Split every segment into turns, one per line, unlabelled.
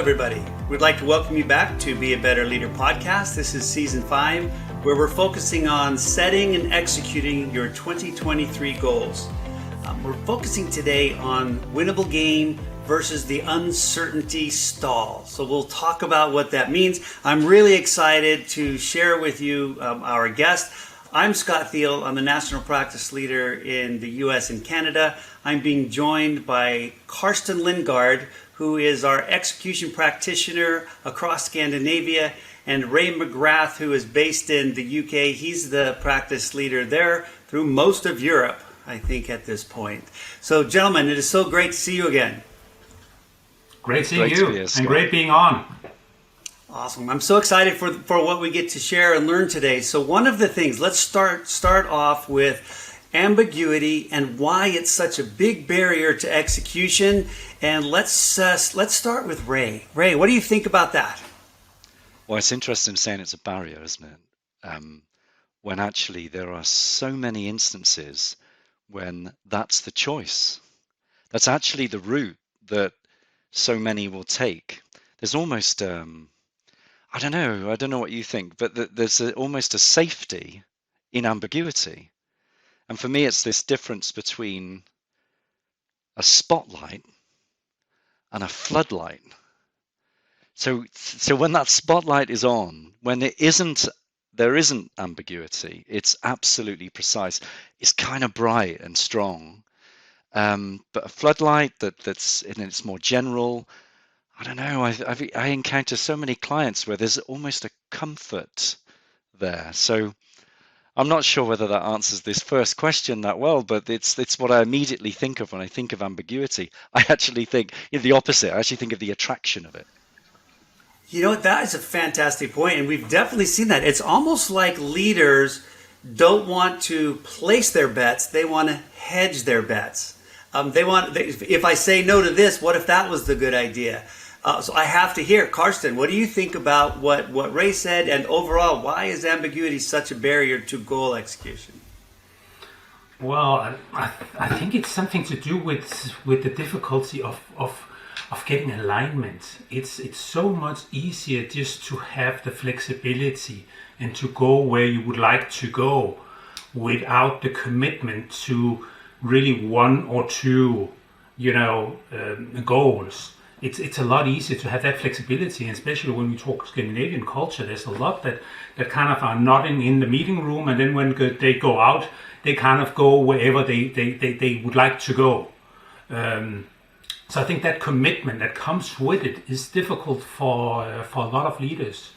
everybody. We'd like to welcome you back to Be a Better Leader podcast. This is season 5, where we're focusing on setting and executing your 2023 goals. We're focusing today on winnable game versus the uncertainty stall. So we'll talk about what that means. I'm really excited to share with you our guest. I'm Scott Thele. I'm the National Practice Leader in the US and Canada. I'm being joined by Carsten Lingaard, who is our execution practitioner across Scandinavia, and Ray McGrath, who is based in the UK. He's the practice leader there through most of Europe, I think, at this point. So, gentlemen, it is so great to see you again.
Great seeing you, and great being on.
Awesome. I'm so excited for what we get to share and learn today. So one of the things, let's start off with ambiguity and why it's such a big barrier to execution. And let's start with Ray. Ray, what do you think about that?
Well, it's interesting saying it's a barrier, isn't it? When actually there are so many instances when that's the choice. That's actually the route that so many will take. There's almost, I don't know what you think, but there's almost a safety in ambiguity. And for me, it's this difference between a spotlight and a floodlight. So when that spotlight is on, when there isn't ambiguity, it's absolutely precise. It's kind of bright and strong. But a floodlight that's in its more general, I don't know, I encounter so many clients where there's almost a comfort there. So I'm not sure whether that answers this first question that well, but it's what I immediately think of when I think of ambiguity. I actually think the opposite. I actually think of the attraction of it.
You know what? That is a fantastic point, and we've definitely seen that. It's almost like leaders don't want to place their bets; they want to hedge their bets. If I say no to this, what if that was the good idea? So I have to hear, Carsten, what do you think about what Ray said, and overall, why is ambiguity such a barrier to goal execution?
Well, I think it's something to do with the difficulty of getting alignment. It's so much easier just to have the flexibility and to go where you would like to go without the commitment to really one or two, goals. It's a lot easier to have that flexibility, and especially when we talk Scandinavian culture, there's a lot that kind of are nodding in the meeting room, and then when they go out, they kind of go wherever they would like to go. So I think that commitment that comes with it is difficult for a lot of leaders.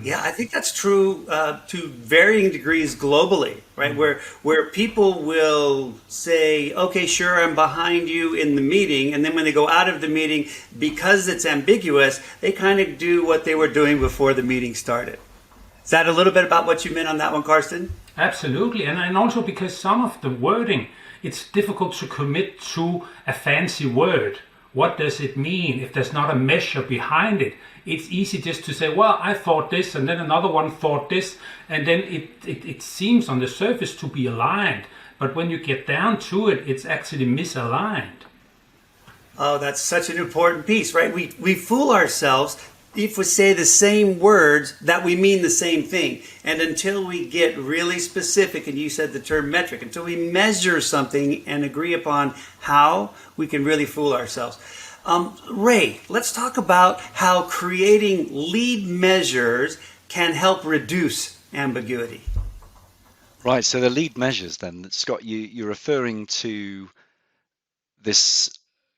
Yeah, I think that's true to varying degrees globally, right? Where people will say, okay, sure, I'm behind you in the meeting. And then when they go out of the meeting, because it's ambiguous, they kind of do what they were doing before the meeting started. Is that a little bit about what you meant on that one, Carsten?
Absolutely. And also because some of the wording, it's difficult to commit to a fancy word. What does it mean if there's not a measure behind it? It's easy just to say, well, I thought this, and then another one thought this, and then it seems on the surface to be aligned. But when you get down to it, it's actually misaligned.
Oh, that's such an important piece, right? We fool ourselves if we say the same words that we mean the same thing. And until we get really specific, and you said the term metric, until we measure something and agree upon how, we can really fool ourselves. Ray, let's talk about how creating lead measures can help reduce ambiguity.
Right, so the lead measures then, Scott, you're referring to this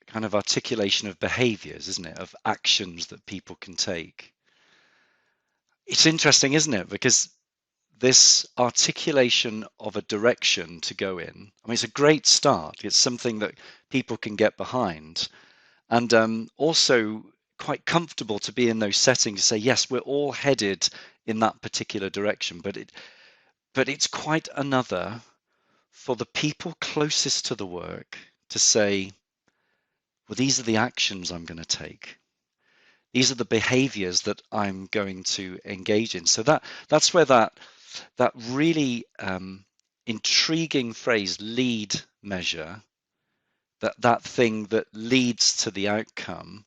kind of articulation of behaviors, isn't it, of actions that people can take. It's interesting, isn't it, because this articulation of a direction to go in, I mean, it's a great start. It's something that people can get behind, and also quite comfortable to be in those settings to say, yes, we're all headed in that particular direction, but it's quite another for the people closest to the work to say, well, these are the actions I'm going to take. These are the behaviors that I'm going to engage in. So that's where that really intriguing phrase, lead measure, that thing that leads to the outcome,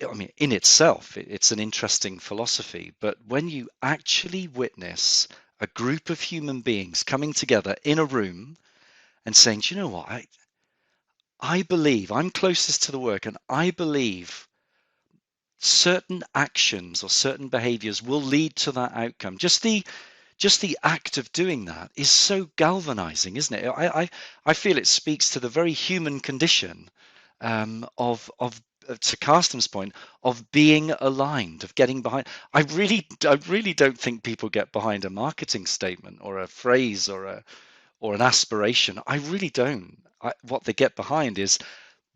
I mean, in itself, it's an interesting philosophy, but when you actually witness a group of human beings coming together in a room and saying, do you know what, I believe I'm closest to the work, and I believe certain actions or certain behaviors will lead to that outcome. Just the act of doing that is so galvanizing, isn't it? I feel it speaks to the very human condition, of to Carsten's point, of being aligned, of getting behind. I really don't think people get behind a marketing statement or a phrase or an aspiration. I really don't. What they get behind is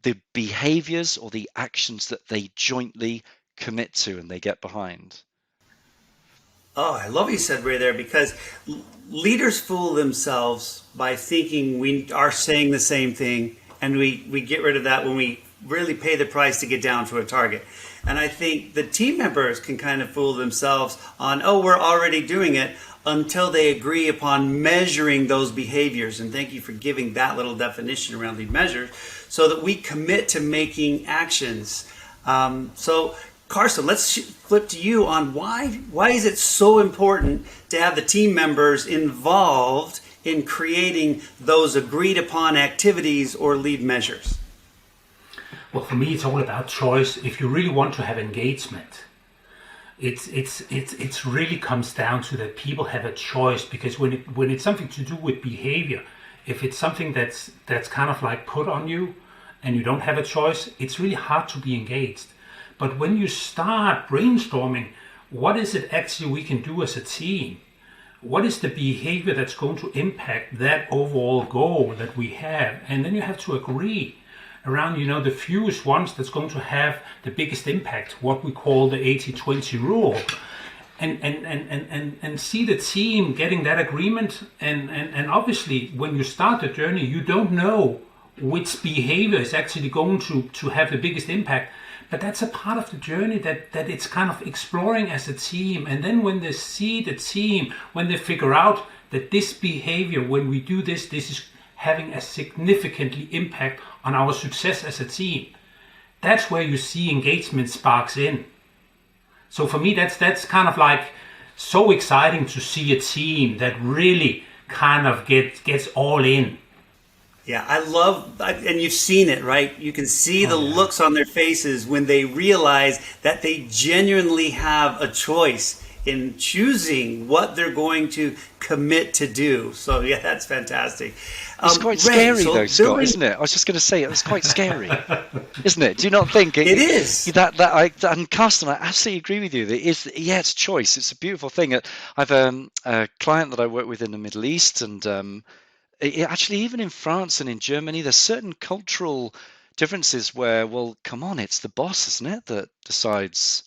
the behaviors or the actions that they jointly commit to and they get behind.
Oh, I love what you said, Ray, there, because leaders fool themselves by thinking we are saying the same thing, and we get rid of that when we really pay the price to get down to a target. And I think the team members can kind of fool themselves on, oh, we're already doing it, until they agree upon measuring those behaviors. And thank you for giving that little definition around the measures, so that we commit to making actions. So Carsten, let's flip to you on why is it so important to have the team members involved in creating those agreed upon activities or lead measures?
Well, for me, it's all about choice. If you really want to have engagement, it's really comes down to that people have a choice, because when it's something to do with behavior, if it's something that's kind of like put on you and you don't have a choice, it's really hard to be engaged. But when you start brainstorming, what is it actually we can do as a team? What is the behavior that's going to impact that overall goal that we have? And then you have to agree around, the fewest ones that's going to have the biggest impact, what we call the 80-20 rule. And see the team getting that agreement. And obviously, when you start the journey, you don't know which behavior is actually going to have the biggest impact. But that's a part of the journey that it's kind of exploring as a team. And then when they see the team, when they figure out that this behavior, when we do this is having a significantly impact on our success as a team, that's where you see engagement sparks in. So for me, that's kind of like so exciting to see a team that really kind of gets all in.
Yeah, I love, and you've seen it, right? You can see the looks on their faces when they realize that they genuinely have a choice in choosing what they're going to commit to do. So yeah, that's fantastic.
It's quite scary though, Scott, isn't it? I was just going to say, it's quite scary, isn't it? Do you not think
it is?
And Carsten, I absolutely agree with you. It's choice. It's a beautiful thing. I've a client that I work with in the Middle East, and actually, even in France and in Germany, there's certain cultural differences where, well, come on, it's the boss, isn't it, that decides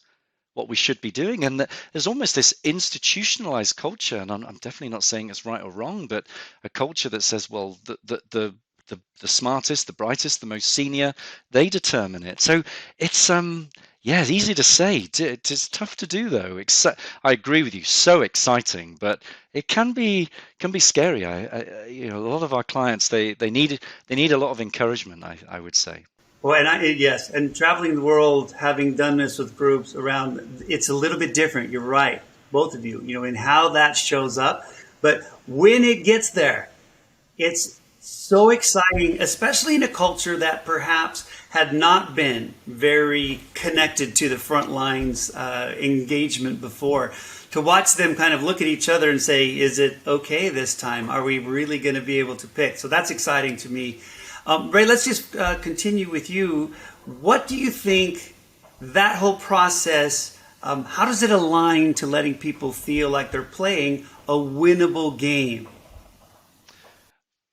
what we should be doing. And there's almost this institutionalized culture, and I'm definitely not saying it's right or wrong, but a culture that says, well, the smartest, the brightest, the most senior, they determine it. So it's it's easy to say. It's tough to do, though. I agree with you. So exciting, but it can be scary. A lot of our clients they need a lot of encouragement, I would say.
Well, and traveling the world, having done this with groups around, it's a little bit different. You're right, both of you. In how that shows up, but when it gets there, it's so exciting, especially in a culture that perhaps had not been very connected to the front lines engagement before, to watch them kind of look at each other and say, is it okay this time? Are we really going to be able to pick? So that's exciting to me. Ray, let's just continue with you. What do you think that whole process, how does it align to letting people feel like they're playing a winnable game?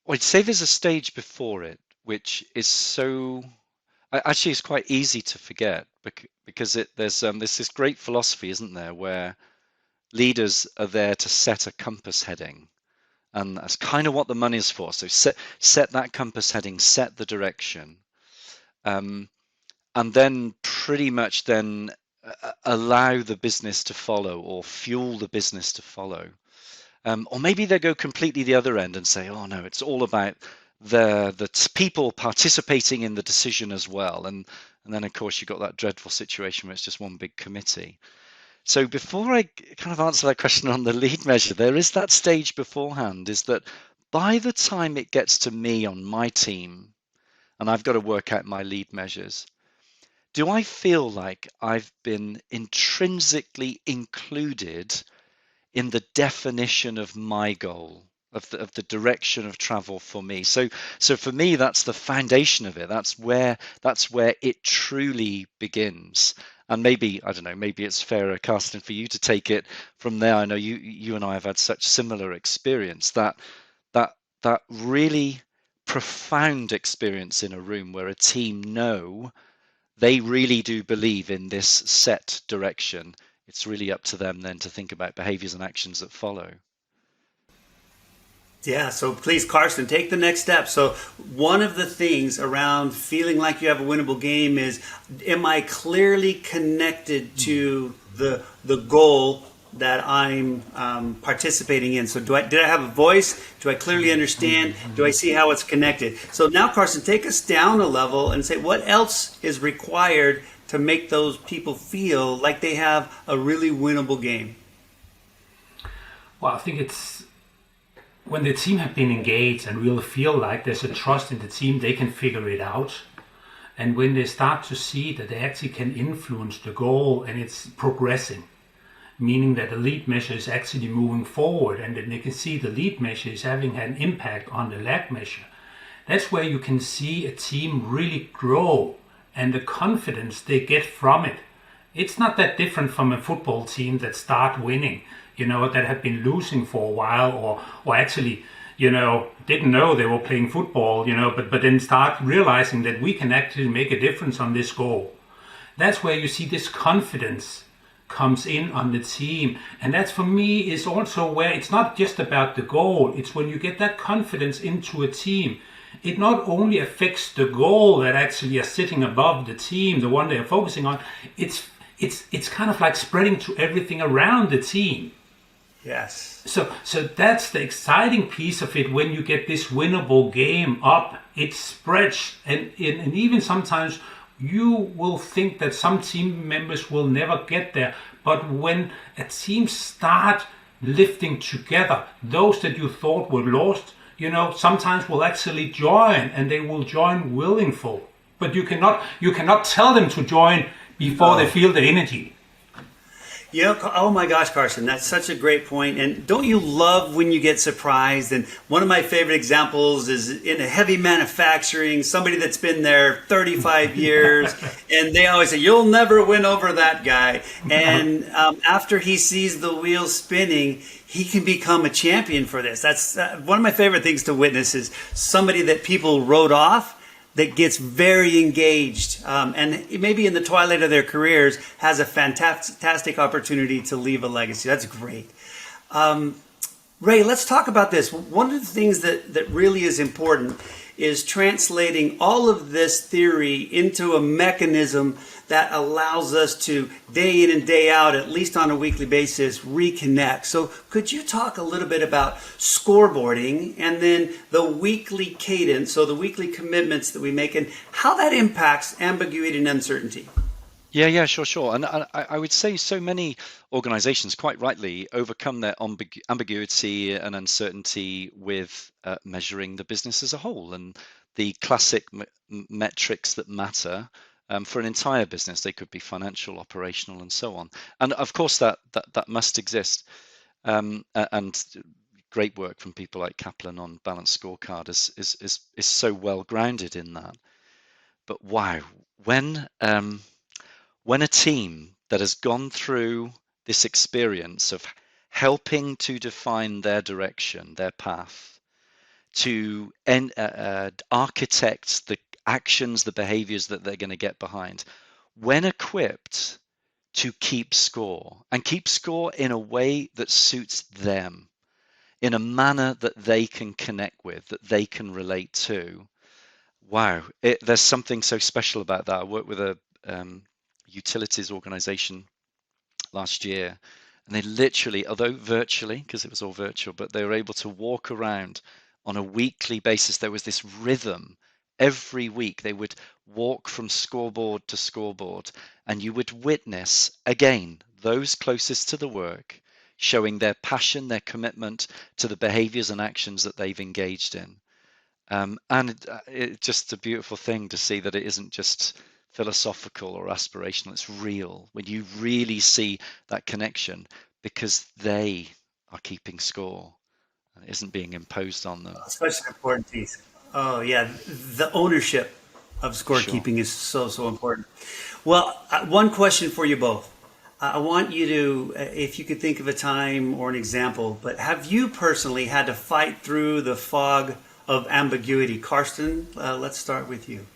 I'd say there's a stage before it, which is actually it's quite easy to forget, because there's this great philosophy, isn't there, where leaders are there to set a compass heading, and that's kind of what the money is for. So set that compass heading, set the direction, and then pretty much then allow the business to follow, or fuel the business to follow. Or maybe they go completely the other end and say, oh no, it's all about the people participating in the decision as well, and then of course you've got that dreadful situation where it's just one big committee. So before I kind of answer that question on the lead measure, there is that stage beforehand, is that by the time it gets to me on my team and I've got to work out my lead measures, do I feel like I've been intrinsically included in the definition of my goal, of the direction of travel for me? So for me, that's the foundation of it. That's where it truly begins. And maybe, I don't know, maybe it's fairer, Carsten, for you to take it from there. I know you and I have had such similar experience, that really profound experience in a room where a team know they really do believe in this set direction. It's really up to them then to think about behaviors and actions that follow.
Yeah, so please, Carsten, take the next step. So one of the things around feeling like you have a winnable game is, am I clearly connected to the goal that I'm participating in? So did I have a voice? Do I clearly understand? Do I see how it's connected? So now, Carsten, take us down a level and say, what else is required to make those people feel like they have a really winnable game?
Well, I think it's when the team have been engaged and really feel like there's a trust in the team, they can figure it out. And when they start to see that they actually can influence the goal and it's progressing, meaning that the lead measure is actually moving forward, and then they can see the lead measure is having an impact on the lag measure, that's where you can see a team really grow and the confidence they get from it. It's not that different from a football team that start winning, that have been losing for a while, or actually, didn't know they were playing football, but then start realizing that we can actually make a difference on this goal. That's where you see this confidence comes in on the team. And that's, for me, is also where it's not just about the goal. It's when you get that confidence into a team, it not only affects the goal that actually are sitting above the team, the one they are focusing on, it's kind of like spreading to everything around the team.
Yes.
So that's the exciting piece of it. When you get this winnable game up, it spreads, and even sometimes you will think that some team members will never get there. But when a team start lifting together, those that you thought were lost, sometimes will actually join, and they will join willingful. But you cannot tell them to join before they feel the energy.
Oh my gosh, Carsten, that's such a great point. And don't you love when you get surprised? And one of my favorite examples is in a heavy manufacturing, somebody that's been there 35 years, and they always say, you'll never win over that guy. And after he sees the wheels spinning, he can become a champion for this. That's one of my favorite things to witness, is somebody that people wrote off that gets very engaged, and maybe in the twilight of their careers has a fantastic opportunity to leave a legacy. That's great. Ray, let's talk about this. One of the things that really is important is translating all of this theory into a mechanism that allows us to, day in and day out, at least on a weekly basis, reconnect. So could you talk a little bit about scoreboarding and then the weekly cadence, so the weekly commitments that we make, and how that impacts ambiguity and uncertainty?
Yeah, sure. And I would say so many organizations, quite rightly, overcome their ambiguity and uncertainty with measuring the business as a whole, and the classic metrics that matter for an entire business. They could be financial, operational, and so on. And of course, that must exist. And great work from people like Kaplan on Balanced Scorecard is so well grounded in that. But wow, when a team that has gone through this experience of helping to define their direction, their path, to architect the actions, the behaviors that they're going to get behind, when equipped to keep score, and keep score in a way that suits them, in a manner that they can connect with, that they can relate to, wow, there's something so special about that. I worked with a utilities organization last year, and they literally, although virtually, because it was all virtual, but they were able to walk around on a weekly basis. There was this rhythm. Every week they would walk from scoreboard to scoreboard, and you would witness, again, those closest to the work showing their passion, their commitment to the behaviors and actions that they've engaged in. And it's just a beautiful thing to see that it isn't just philosophical or aspirational, it's real. When you really see that connection, because they are keeping score, and it isn't being imposed on them.
Such an important piece. Oh, yeah. The ownership of scorekeeping is so important. Well, one question for you both. I want you to, if you could think of a time or an example, but have you personally had to fight through the fog of ambiguity? Carsten, let's start with you.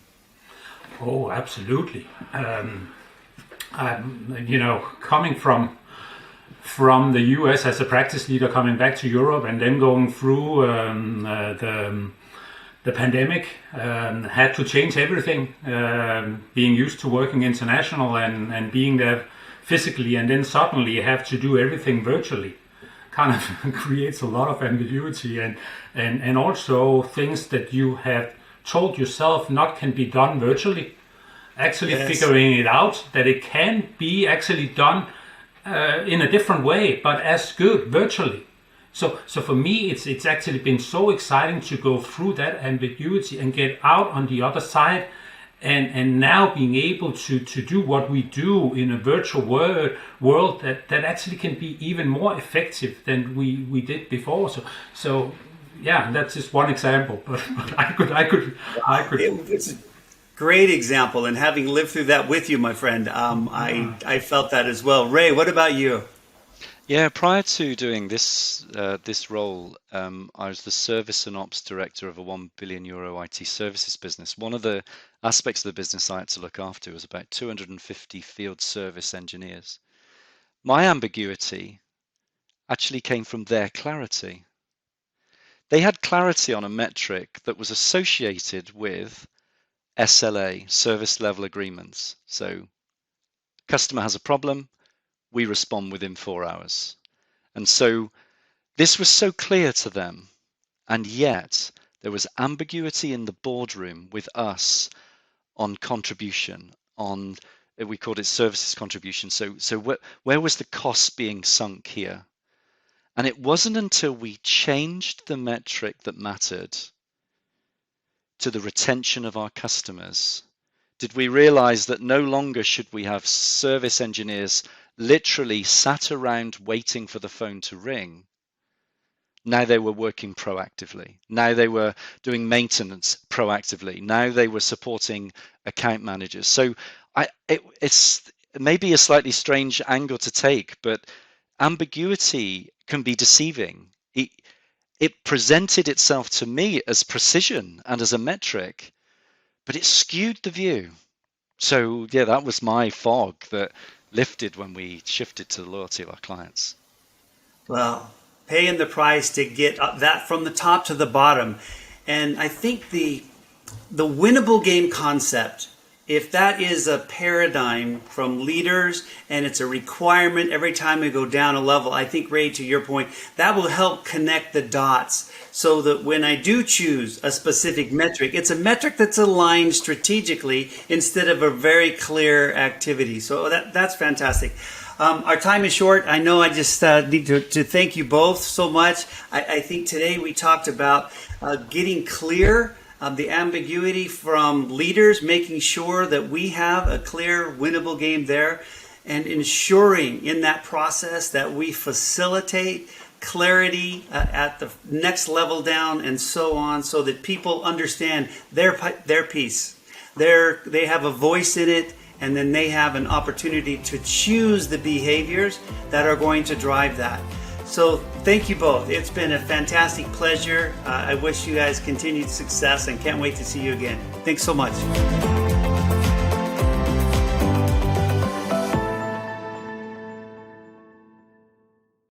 Oh, absolutely. Coming from the US as a practice leader, coming back to Europe, and then going through the pandemic, had to change everything. Being used to working international and being there physically, and then suddenly you have to do everything virtually, kind of creates a lot of ambiguity, and also things that you have told yourself not can be done virtually, actually figuring it out that it can be actually done in a different way, but as good virtually. So for me, it's actually been so exciting to go through that ambiguity and get out on the other side, and now being able to do what we do in a virtual world that actually can be even more effective than we did before. So yeah, that's just one example, but I could.
It's a great example, and having lived through that with you, my friend, I felt that as well. Ray, what about you?
Yeah, prior to doing this role, I was the service and ops director of a €1 billion IT services business. One of the aspects of the business I had to look after was about 250 field service engineers. My ambiguity actually came from their clarity. They had clarity on a metric that was associated with SLA, service level agreements. So, customer has a problem, we respond within 4 hours. And so this was so clear to them, and yet there was ambiguity in the boardroom with us on contribution, on, we called it services contribution. So where was the cost being sunk here? And it wasn't until we changed the metric that mattered to the retention of our customers did we realize that no longer should we have service engineers literally sat around waiting for the phone to ring. Now they were working proactively. Now they were doing maintenance proactively. Now they were supporting account managers. So it's maybe a slightly strange angle to take, but ambiguity can be deceiving. It presented itself to me as precision and as a metric, but it skewed the view. So yeah, that was my fog that lifted when we shifted to the loyalty of our clients.
Well, paying the price to get that from the top to the bottom. And I think the winnable game concept, if that is a paradigm from leaders and it's a requirement every time we go down a level, I think, Ray, to your point, that will help connect the dots so that when I do choose a specific metric, it's a metric that's aligned strategically instead of a very clear activity. So that's fantastic. Our time is short. I know I just need to thank you both so much. I think today we talked about getting clear the ambiguity from leaders, making sure that we have a clear, winnable game there, and ensuring in that process that we facilitate clarity at the next level down and so on, so that people understand their piece. They have a voice in it, and then they have an opportunity to choose the behaviors that are going to drive that. So thank you both. It's been a fantastic pleasure. I wish you guys continued success and can't wait to see you again. Thanks so much.